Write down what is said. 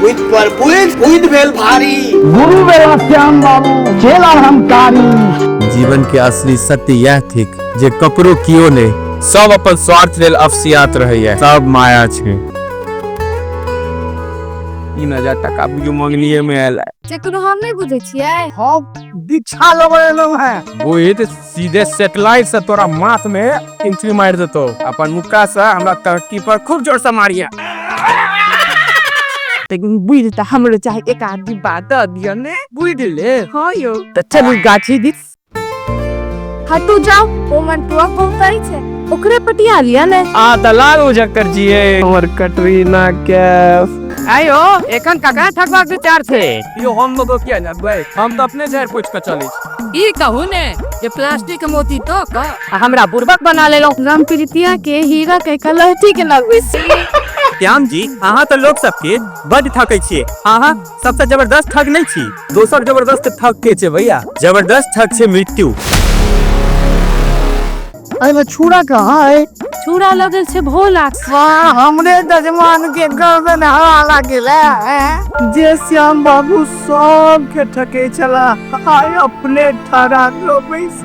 with purpose, with भेल भारी। गुरु मेरा श्याम बाबू चेला हमकारी। जीवन के असली सत्य यह थिक जे कपरो कियो ने सब अपन स्वार्थ लेल अफसियात रहैया, सब माया छे। 3000 टका बुझू मंगलिए में आयल चकरो हम नहीं बुझे छियै। हम दीक्षा लगेलो है। ओए ते सीधे सैटेलाइट से तोरा माथ में एंट्री मार देतो। अपन मुक्का से हमरा तरक्की पर खूब जोर से मारिया। लेकिन बुझ त हमरो चाहे एक आदमी बात दियो ने बुझ ले। हां यो त चल गाछी दिस हटू जाओ। ओ मन टुआ पहुंचाई छे ओकरे पटिया लिया ने। आ दलाल उजकर जिए हमर कटरीना कैफ। आयो एखन ककरा ठगवा के विचार छे? यो हम लोग किया ना भाई, हम तो अपने जहर पूछ के चली। ई कहू ने ये प्लास्टिक के मोती तो का हमरा बुर्बक बना लेलो। राम प्रीतिया के हीरा के कलहटी के लगवे छी। श्याम जी अहाँ तो लोग सबके बड़ ठकै छियै। अहाँ सबसे जबरदस्त ठग नहीं छी, दोसर जबरदस्त ठग के छे भैया। जबरदस्त ठग छे मृत्यु। अरे छुरा कहाँ है? छुरा लगल छे भोला। वाह हमरे जजमान के गर्दन हवा लागेला है। जे श्याम बाबू सब के ठके चला, हाय अपने ठरा लो बैस।